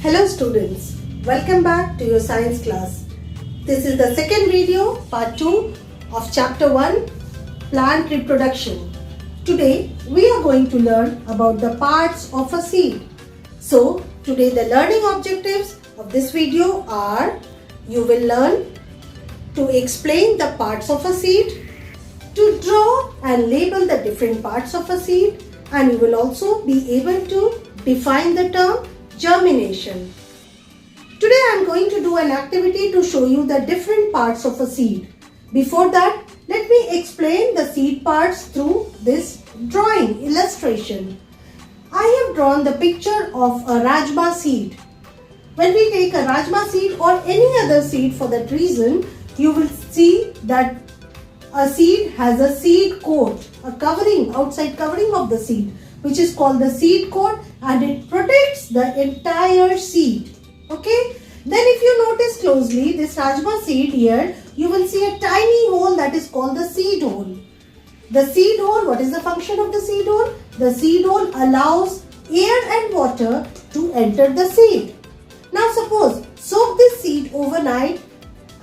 Hello students, welcome back to your science class. This is the second video, part 2 of chapter 1, plant reproduction. Today we are going to learn about the parts of a seed. So today the learning objectives of this video are: you will learn to explain the parts of a seed, to draw and label the different parts of a seed, and you will also be able to define the term germination. Today I am going to do an activity to show you the different parts of a seed. Before that, let me explain the seed parts through this drawing illustration. I have drawn the picture of a rajma seed. When we take a rajma seed or any other seed for that reason, you will see that a seed has a seed coat, a covering, outside covering of the seed, which is called the seed coat, and it protects the entire seed. Okay? Then if you notice closely this rajma seed here, you will see a tiny hole that is called the seed hole. The seed hole, what is the function of the seed hole? The seed hole allows air and water to enter the seed. Now suppose, soak this seed overnight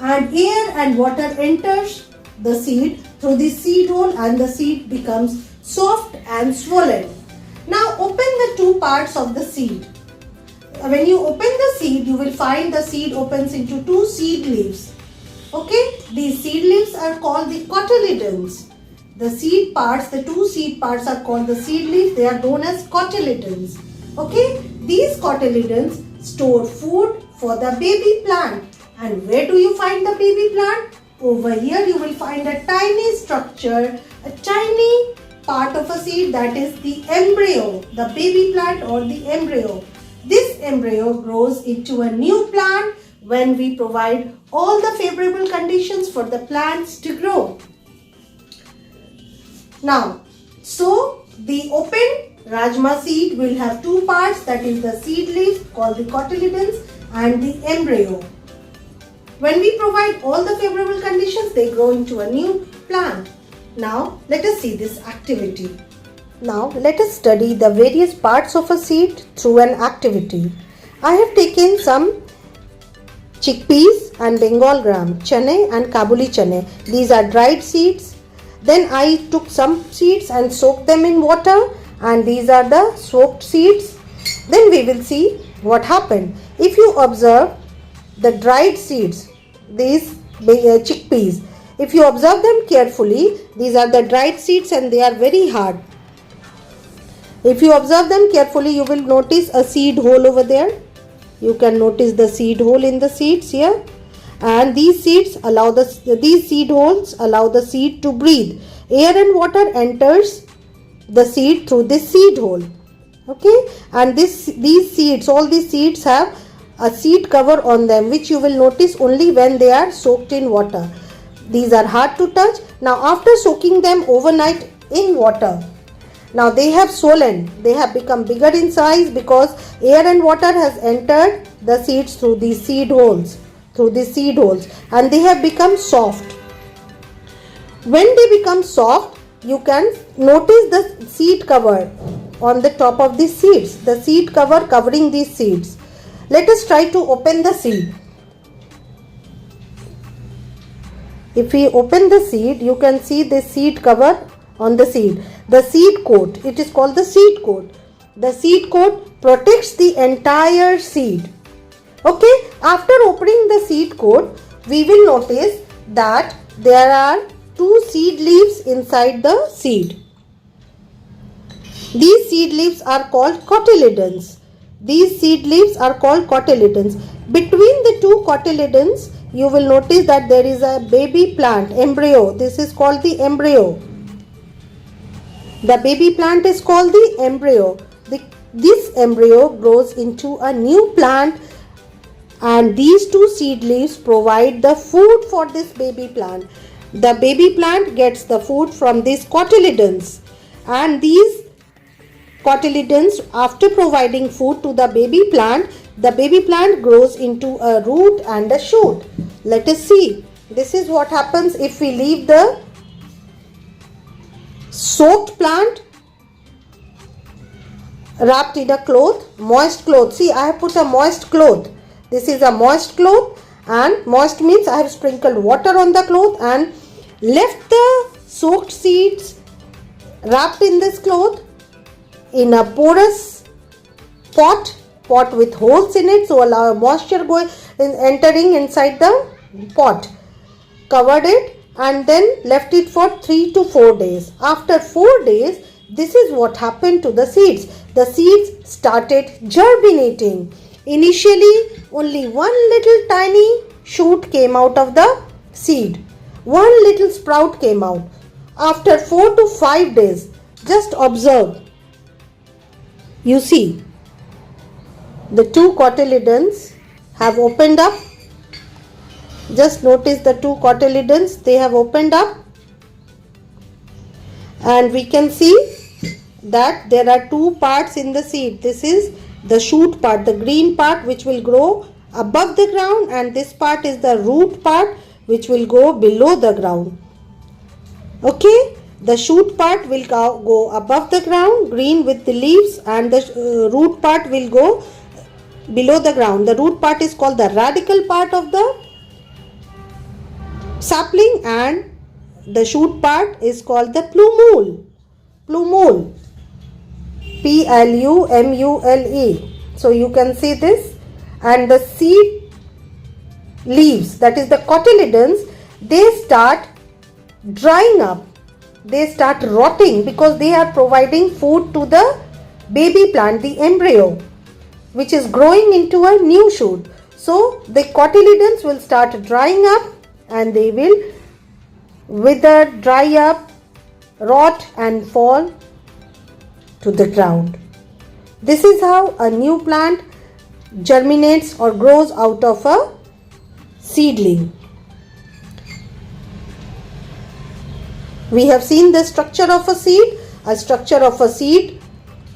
and air and water enters the seed through the seed hole and the seed becomes soft and swollen. Now open the two parts of the seed. When you open the seed, you will find the seed opens into two seed leaves. Okay, these seed leaves are called the cotyledons. The seed parts, the two seed parts are called the seed leaves. They are known as cotyledons. Okay, these cotyledons store food for the baby plant. And where do you find the baby plant? Over here you will find a tiny structure, a tiny part of a seed, that is the embryo, the baby plant or the embryo. This embryo grows into a new plant when we provide all the favorable conditions for the plants to grow. Now, so the open rajma seed will have two parts, that is the seed leaves called the cotyledons and the embryo. When we provide all the favorable conditions, they grow into a new plant. Now, let us see this activity. Now, let us study the various parts of a seed through an activity. I have taken some chickpeas and Bengal gram, chane and Kabuli chane. These are dried seeds. Then I took some seeds and soaked them in water, and these are the soaked seeds. Then we will see what happened. If you observe the dried seeds, these chickpeas, if you observe them carefully, these are the dried seeds and they are very hard. If you observe them carefully, you will notice a seed hole over there. You can notice the seed hole in the seeds here, and these seeds allow these seed holes allow the seed to breathe. Air and water enters the seed through this seed hole. Okay, and these seeds, all these seeds have a seed cover on them, which you will notice only when they are soaked in water. These are hard to touch. Now after soaking them overnight in water, now they have swollen, they have become bigger in size because air and water has entered the seeds through these seed holes, and they have become soft. When they become soft, you can notice the seed cover on the top of these seeds, the seed cover covering these seeds. Let us try to open the seed. If we open the seed, you can see the seed cover on the seed. The seed coat, it is called the seed coat. The seed coat protects the entire seed. Okay, after opening the seed coat, we will notice that there are two seed leaves inside the seed. These seed leaves are called cotyledons. Between the two cotyledons, you will notice that there is a baby plant, embryo. This is called the embryo. The baby plant is called the embryo. This embryo grows into a new plant, and these two seed leaves provide the food for this baby plant. The baby plant gets the food from these cotyledons, and these cotyledons, after providing food to the baby plant grows into a root and a shoot. Let us see. This is what happens if we leave the soaked plant wrapped in a cloth, moist cloth. See, I have put a moist cloth. This is a moist cloth, and moist means I have sprinkled water on the cloth and left the soaked seeds wrapped in this cloth in a porous pot with holes in it, so allow moisture entering inside the pot. Covered it and then left it for 3 to 4 days. After 4 days, this is what happened to the seeds. The seeds started germinating. Initially, only one little tiny shoot came out of the seed. One little sprout came out. After 4 to 5 days, just observe. You see, the two cotyledons have opened up. Just notice the two cotyledons, they have opened up. And we can see that there are two parts in the seed. This is the shoot part, the green part which will grow above the ground, and this part is the root part which will go below the ground. Okay, the shoot part will go above the ground, green with the leaves, and the root part will go below the ground. The root part is called the radical part of the sapling, and the shoot part is called the plumule. Plumule. Plumule. So you can see this, and the seed leaves, that is the cotyledons, they start drying up. They start rotting because they are providing food to the baby plant, the embryo, which is growing into a new shoot. So the cotyledons will start drying up and they will wither, dry up, rot and fall to the ground. This is how a new plant germinates or grows out of a seedling. We have seen the structure of a seed. A structure of a seed,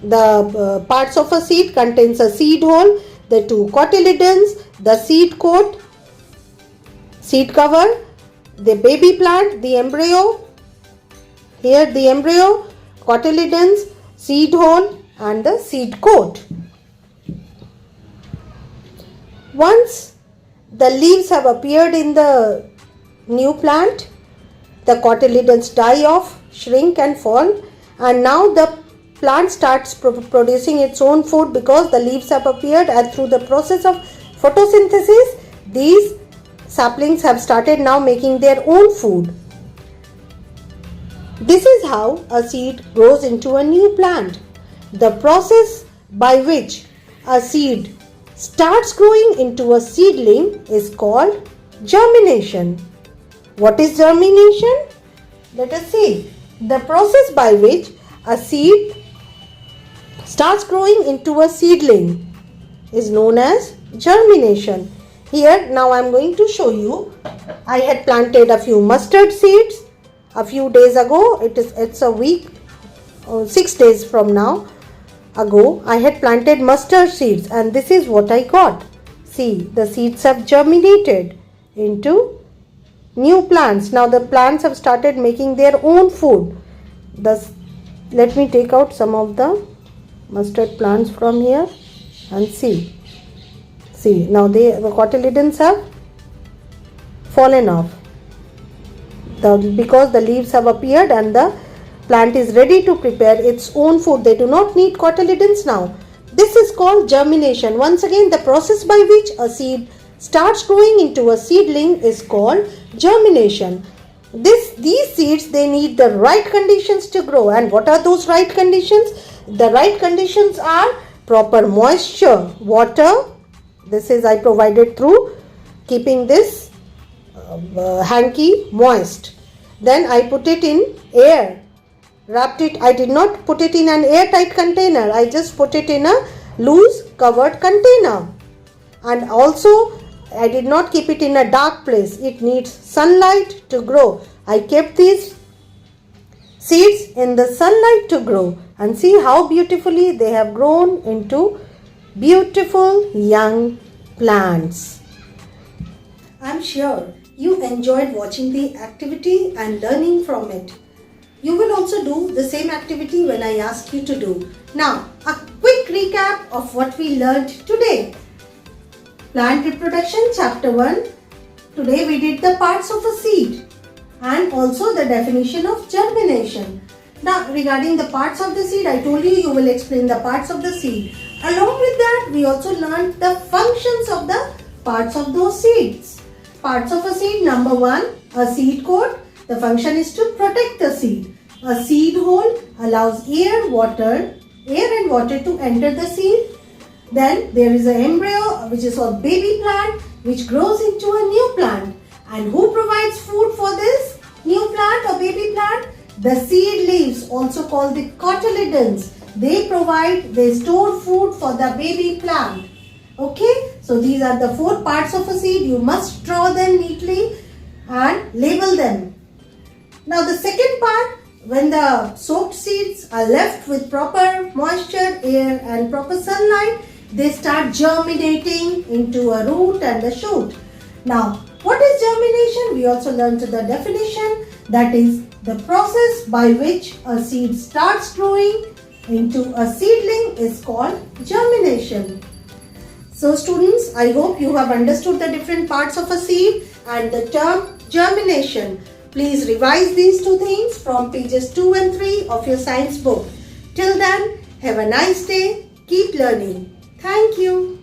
the parts of a seed contains a seed hole, the two cotyledons, the seed coat, seed cover, the baby plant, the embryo, here the embryo, cotyledons, seed hole and the seed coat. Once the leaves have appeared in the new plant, the cotyledons die off, shrink and fall, and now the plant starts producing its own food because the leaves have appeared, and through the process of photosynthesis, these saplings have started now making their own food. This is how a seed grows into a new plant. The process by which a seed starts growing into a seedling is called germination. What is germination? Let us see. The process by which a seed starts growing into a seedling is known as germination. Here now I am going to show you. I had planted a few mustard seeds a few days ago. It's a week or 6 days from now ago. I had planted mustard seeds and this is what I got. See, the seeds have germinated into new plants. Now the plants have started making their own food. Thus, let me take out some of the mustard plants from here and see. See, now the cotyledons have fallen off because the leaves have appeared and the plant is ready to prepare its own food. They do not need cotyledons now. This is called germination. Once again, the process by which a seed starts growing into a seedling is called germination. These seeds, they need the right conditions to grow. And what are those right conditions? The right conditions are proper moisture, water. This is I provided through keeping this hanky moist. Then I put it in air, wrapped it. I did not put it in an airtight container. I just put it in a loose covered container. And also I did not keep it in a dark place. It needs sunlight to grow. I kept these seeds in the sunlight to grow, and see how beautifully they have grown into beautiful young plants. I am sure you enjoyed watching the activity and learning from it. You will also do the same activity when I ask you to do. Now, a quick of what we learned today. Plant reproduction chapter 1. Today we did the parts of a seed and also the definition of germination. Now regarding the parts of the seed, I told you will explain the parts of the seed. Along with that, we also learned the functions of the parts of those seeds. Parts of a seed, number 1, a seed coat. The function is to protect the seed. A seed hole allows air and water to enter the seed. Then there is an embryo, which is a baby plant, which grows into a new plant. And who provides food for this new plant or baby plant? The seed leaves, also called the cotyledons. They store food for the baby plant. Okay, so these are the 4 parts of a seed. You must draw them neatly and label them. Now the second part, when the soaked seeds are left with proper moisture, air and proper sunlight, they start germinating into a root and a shoot. Now, what is germination? We also learned the definition, that is the process by which a seed starts growing into a seedling is called germination. So students, I hope you have understood the different parts of a seed and the term germination. Please revise these 2 things from pages 2 and 3 of your science book. Till then, have a nice day. Keep learning. Thank you.